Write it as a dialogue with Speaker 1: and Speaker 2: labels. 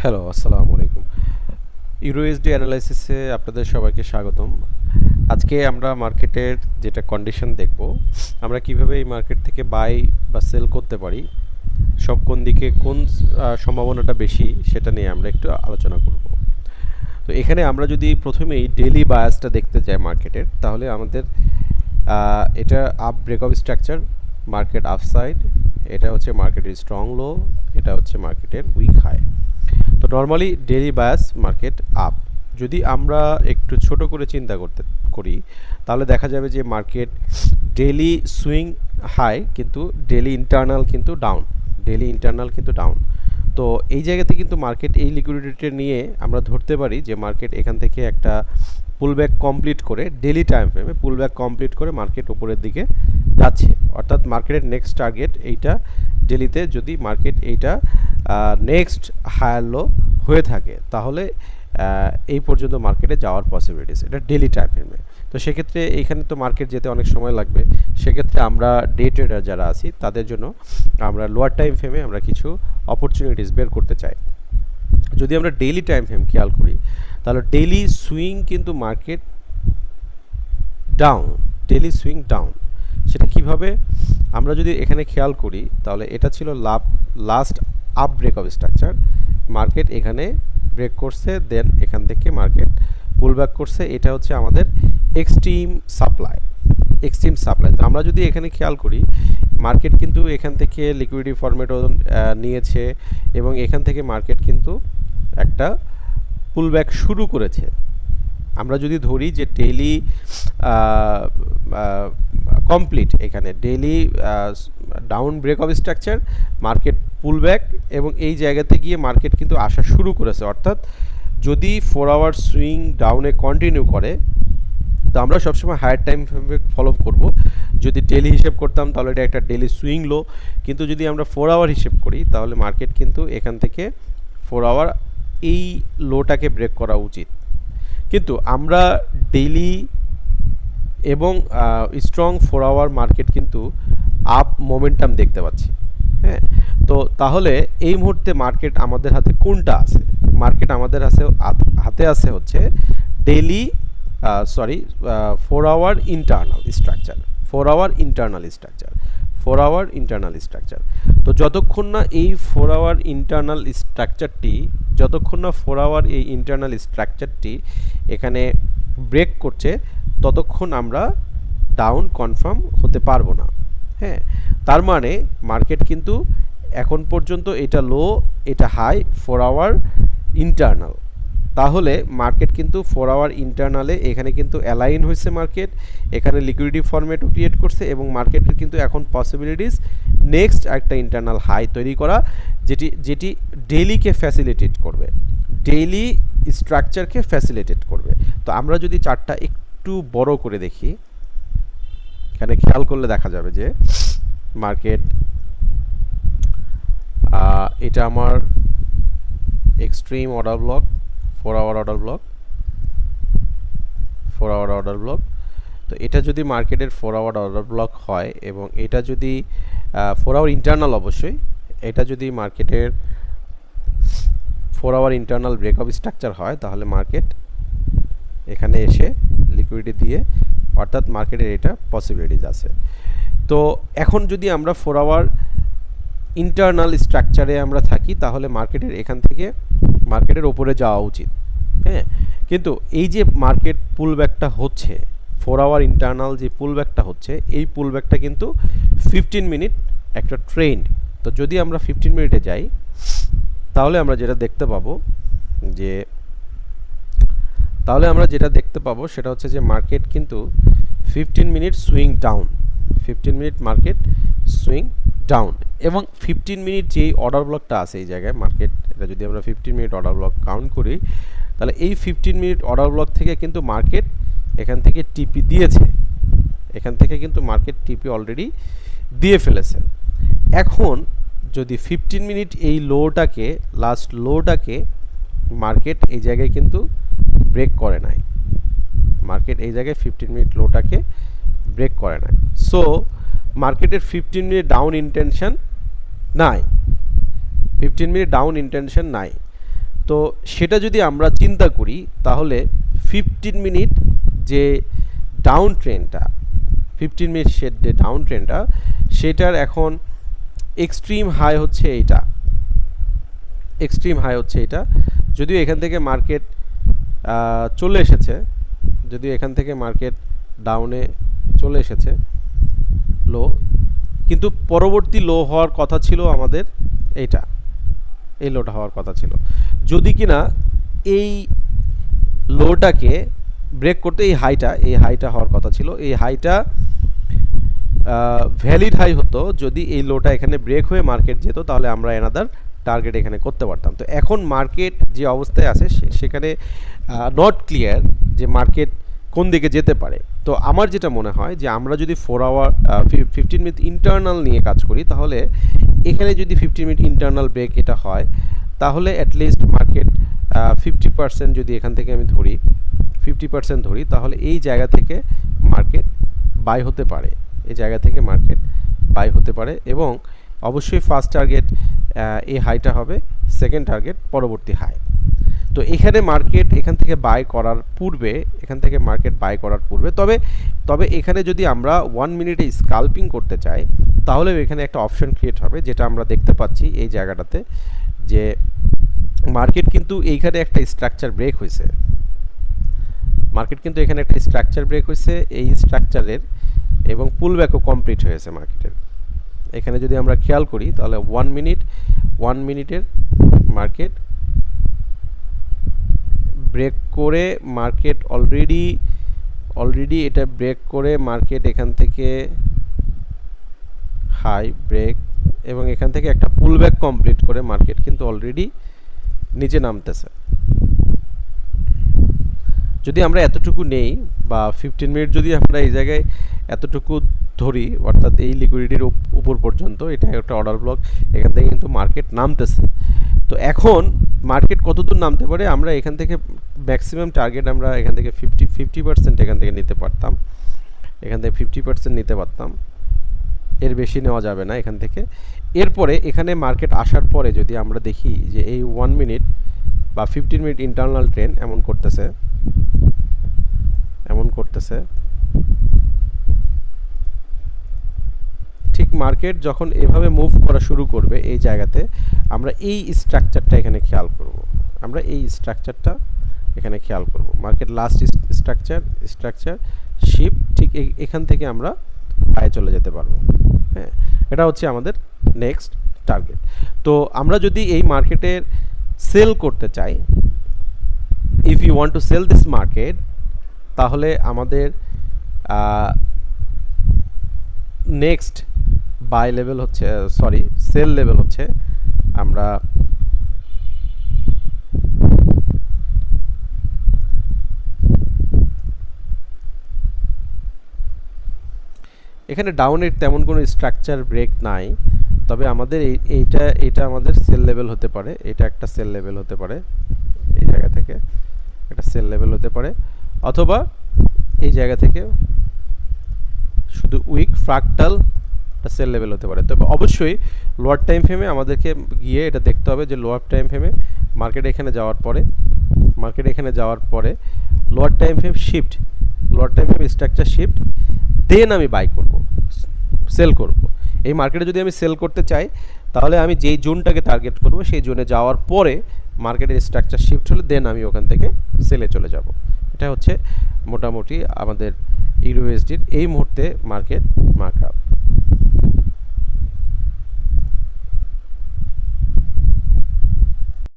Speaker 1: Hello, আসসালামু আলাইকুম। ইউরোএসডি অ্যানালাইসিসে আপনাদের সবাইকে স্বাগতম। আজকে আমরা মার্কেটের যেটা কন্ডিশন দেখব, আমরা কিভাবে এই মার্কেট থেকে বাই বা সেল করতে পারি, সব কোন দিকে কোন সম্ভাবনাটা বেশি সেটা নিয়ে আমরা একটু আলোচনা করব। তো এখানে আমরা যদি প্রথমেই ডেইলি বায়াসটা দেখতে যাই মার্কেটের, তাহলে আমাদের এটা up breakup structure, market upside, এটা হচ্ছে মার্কেটের স্ট্রং লো, এটা হচ্ছে মার্কেটের উইক হাই। তো normally daily bias market up. যদি আমরা একটু ছোট করে চিন্তা করি, তাহলে দেখা যাবে যে মার্কেট ডেইলি সুইং হাই, কিন্তু ডেইলি ইন্টারনাল কিন্তু ডাউন, তো এই জায়গাতে কিন্তু মার্কেট এই লিকুইডিটি নিয়ে আমরা ধরতে পারি যে মার্কেট এখান থেকে একটা পুলব্যাক কমপ্লিট করে ডেইলি টাইম ফ্রেমে পুলব্যাক কমপ্লিট করে মার্কেট উপরের দিকে যাচ্ছে। অর্থাৎ মার্কেটের নেক্সট টার্গেট এইটা ডেলিতে, যদি মার্কেট এইটা নেক্সট হায়ার লো হয়ে থাকে তাহলে এই পর্যন্ত মার্কেটে যাওয়ার পসিবিলিটিস, এটা ডেলি টাইম ফ্রেমে। তো সেক্ষেত্রে এইখানে তো মার্কেট যেতে অনেক সময় লাগবে, সেক্ষেত্রে আমরা ডে ট্রেডার যারা আছি তাদের জন্য আমরা লোয়ার টাইম ফ্রেমে আমরা কিছু অপরচুনিটিস বের করতে চাই। যদি আমরা ডেইলি টাইম ফ্রেম খেয়াল করি, তাহলে ডেইলি সুইং কিন্তু market down, daily swing down. সেটা কিভাবে আমরা যদি এখানে খেয়াল করি, তাহলে এটা ছিল last up breakup structure, market এখানে ব্রেক করছে, দেন এখান থেকে মার্কেট পুলব্যাক করছে। এটা হচ্ছে আমাদের এক্সট্রিম সাপ্লাই। তো আমরা যদি এখানে খেয়াল করি, মার্কেট কিন্তু এখান থেকে লিকুইডিটি ফরম্যাটও নিয়েছে এবং এখান থেকে মার্কেট কিন্তু একটা পুলব্যাক শুরু করেছে। আমরা যদি ধরি যে ডেইলি কমপ্লিট, এখানে daily down breakup structure, market pullback, এবং এই জায়গাতে গিয়ে মার্কেট কিন্তু আসা শুরু করেছে। অর্থাৎ যদি 4 আওয়ার সুইং ডাউনে কন্টিনিউ করে, তো আমরা সবসময় হায়ার টাইম ফ্রেমে ফলো করব। যদি ডেইলি হিসেব করতাম তাহলে এটা একটা ডেইলি সুইং লো, কিন্তু যদি আমরা 4 আওয়ার হিসেব করি তাহলে মার্কেট কিন্তু এখান থেকে 4 আওয়ার এই লোটাকে ব্রেক করা উচিত। কিন্তু আমরা ডেইলি এবং স্ট্রং 4 আওয়ার মার্কেট কিন্তু আপ মোমেন্টাম দেখতে পাচ্ছি। হ্যাঁ, তো তাহলে এই মুহূর্তে মার্কেট আমাদের হাতে কোনটা আছে? মার্কেট আমাদের হাতে আছে হচ্ছে daily 4 hour internal structure, 4 hour internal structure. তো যতক্ষণ না এই 4 আওয়ার ইন্টারনাল স্ট্রাকচারটি এখানে ব্রেক করছে, ততক্ষণ আমরা ডাউন কনফার্ম হতে পারবো না। হ্যাঁ, তার মানে মার্কেট কিন্তু এখন পর্যন্ত এটা লো, এটা হাই, 4 আওয়ার ইন্টারনাল। তাহলে মার্কেট কিন্তু 4 আওয়ার ইন্টারনালে এখানে কিন্তু অ্যালাইন হয়েছে, মার্কেট এখানে লিকুইডিটি ফরম্যাটও ক্রিয়েট করছে, এবং মার্কেটের কিন্তু এখন পসিবিলিটিস নেক্সট একটা ইন্টারনাল হাই তৈরি করা, যেটি ডেইলিকে ফ্যাসিলিটেট করবে, ডেইলি স্ট্রাকচারকে ফ্যাসিলিটেট করবে। তো আমরা যদি চার্টটা একটু বড় করে দেখি, এখানে খেয়াল করলে দেখা যাবে যে মার্কেট এটা আমার extreme order block, 4 hour order block. তো এটা যদি মার্কেটের 4 আওয়ার অর্ডার ব্লক হয়, এবং এটা যদি 4 আওয়ার ইন্টারনাল, অবশ্যই এটা যদি মার্কেটের 4 আওয়ার ইন্টারনাল ব্রেকআপ স্ট্রাকচার হয়, তাহলে মার্কেট এখানে এসে লিকুইডিটি দিয়ে, অর্থাৎ মার্কেটের এটা পসিবিলিটিস আছে। তো এখন যদি আমরা 4 আওয়ার ইন্টারনাল স্ট্রাকচারে আমরা থাকি, তাহলে মার্কেটের এখান থেকে মার্কেটের ওপরে যাওয়া উচিত। হ্যাঁ, কিন্তু এই যে মার্কেট পুলব্যাকটা হচ্ছে, 4 আওয়ার ইন্টারনাল যে পুলব্যাকটা হচ্ছে, এই পুলব্যাকটা কিন্তু 15 মিনিট একটা ট্রেন্ড। তো যদি আমরা 15 মিনিটে যাই, তাহলে আমরা যেটা দেখতে পাবো সেটা হচ্ছে যে মার্কেট কিন্তু 15 minute swing down, 15 minute market swing down, এবং 15 মিনিট যেই অর্ডার ব্লকটা আছে এই জায়গায় মার্কেট, এটা যদি আমরা 15 মিনিট অর্ডার ব্লক কাউন্ট করি, তাহলে এই 15 মিনিট অর্ডার ব্লক থেকে কিন্তু মার্কেট এখান থেকে টিপি দিয়েছে, এখান থেকে কিন্তু মার্কেট টিপি অলরেডি দিয়ে ফেলেছে। এখন যদি 15 মিনিট এই লোটাকে, লাস্ট লোটাকে মার্কেট এই জায়গায় কিন্তু ব্রেক করে নাই, মার্কেট এই জায়গায় 15 মিনিট লোটাকে ব্রেক করে নাই। সো মার্কেটের 15 মিনিট ডাউন ইন্টেনশন নাই, 15 মিনিট ডাউন ইন্টেনশন নাই। তো সেটা যদি আমরা চিন্তা করি তাহলে 15 মিনিট যে ডাউন ট্রেন্ডটা 15 মিনিট যে ডাউন ট্রেন্ডটা সেটার এখন এক্সট্রিম হাই হচ্ছে এইটা, এক্সট্রিম হাই হচ্ছে এটা। যদিও এখান থেকে মার্কেট চলে এসেছে, যদিও এখান থেকে মার্কেট ডাউনে চলে এসেছে লো, কিন্তু পরবর্তী লো হওয়ার কথা ছিল আমাদের এইটা, এই লোটা হওয়ার কথা ছিল। যদি কিনা এই লোটাকে ব্রেক করতে এই হাইটা হওয়ার কথা ছিল, এই হাইটা ভ্যালিড হাই হতো যদি এই লোটা এখানে ব্রেক হয়ে মার্কেট যেত, তাহলে আমরা এনাদার টার্গেট এখানে করতে পারতাম। তো এখন মার্কেট যে অবস্থায় আছে সেখানে নট ক্লিয়ার যে মার্কেট কোন দিকে যেতে পারে। তো আমার যেটা মনে হয় যে আমরা যদি 4 আওয়ার 15 মিনিট ইন্টারনাল নিয়ে কাজ করি, তাহলে এখানে যদি 15 মিনিট ইন্টারনাল ব্রেক এটা হয়, তাহলে অ্যাটলিস্ট মার্কেট 50% যদি এখান থেকে আমি ধরি 50% ধরি, তাহলে এই জায়গা থেকে মার্কেট বাই হতে পারে, এই জায়গা থেকে মার্কেট বাই হতে পারে। এবং অবশ্যই ফার্স্ট টার্গেট এই হাইটা হবে, সেকেন্ড টার্গেট পরবর্তী হাই। তো এখানে মার্কেট এখান থেকে বাই করার পূর্বে, তবে এখানে যদি আমরা 1 মিনিটে স্কাল্পিং করতে চাই, তাহলে এখানে একটা অপশন ক্রিয়েট হবে, যেটা আমরা দেখতে পাচ্ছি এই জায়গাটাতে, যে মার্কেট কিন্তু এইখানে একটা স্ট্রাকচার ব্রেক হয়েছে, এই স্ট্রাকচারের এবং পুল ব্যাকও কমপ্লিট হয়েছে মার্কেটের। এখানে যদি আমরা খেয়াল করি তাহলে 1 মিনিটের মার্কেট ব্রেক করে, মার্কেট অলরেডি এটা ব্রেক করে মার্কেট এখান থেকে হাই ব্রেক এবং এখান থেকে একটা পুল ব্যাক কমপ্লিট করে মার্কেট কিন্তু অলরেডি নিচে নামতেছে। যদি আমরা এতটুকু নেই বা 15 মিনিট যদি আমরা এই জায়গায় এতটুকু ধরি, অর্থাৎ এই লিকুইডিটির উপর পর্যন্ত, এটা একটা অর্ডার ব্লক, এখান থেকে কিন্তু মার্কেট নামতেছে। তো এখন মার্কেট কতদূর নামতে পারে, আমরা এখান থেকে ম্যাক্সিমাম টার্গেট আমরা এখান থেকে 50% এখান থেকে নিতে পারতাম, এখান থেকে 50% নিতে পারতাম, এর বেশি নেওয়া যাবে না এখান থেকে। এরপরে এখানে মার্কেট আসার পরে যদি আমরা দেখি যে এই 1 মিনিট বা 15 মিনিট ইন্টারনাল ট্রেন্ড এমন করতেছে, ঠিক মার্কেট যখন এভাবে মুভ করা শুরু করবে এই জায়গাতে, আমরা এই স্ট্রাকচারটা এখানে খেয়াল করব, মার্কেট লাস্ট স্ট্রাকচার শিফট, ঠিক এখান থেকে আমরা বায়ে চলে যেতে পারবো। হ্যাঁ, এটা হচ্ছে আমাদের নেক্সট টার্গেট। তো আমরা যদি এই মার্কেটের সেল করতে চাই, if you want to sell this market, তাহলে আমাদের নেক্সট বাই লেভেল হচ্ছে, সেল লেভেল হচ্ছে, আমরা এখানে ডাউনের তেমন কোনো স্ট্রাকচার ব্রেক নাই, তবে আমাদের এইটা আমাদের সেল লেভেল হতে পারে, এটা একটা সেল লেভেল হতে পারে, এই জায়গা থেকে একটা সেল লেভেল হতে পারে, অথবা এই জায়গা থেকে শুধু উইক ফ্র্যাকটাল সেল লেভেল হতে পারে। তবে অবশ্যই লোয়ার টাইম ফ্রেমে আমাদেরকে গিয়ে এটা দেখতে হবে যে লোয়ার টাইম ফ্রেমে মার্কেট এখানে যাওয়ার পরে lower time frame structure shift, then আমি বাই করব, সেল করব। এই মার্কেটে যদি আমি সেল করতে চাই, তাহলে আমি যেই জোনটাকে টার্গেট করব সেই জোনে যাওয়ার পরে মার্কেটের স্ট্রাকচার শিফট হলে দেন আমি ওখান থেকে সেলে চলে যাব। এটা হচ্ছে মোটামুটি আমাদের ইউএসডির এই মুহূর্তে মার্কেট মার্কআপ।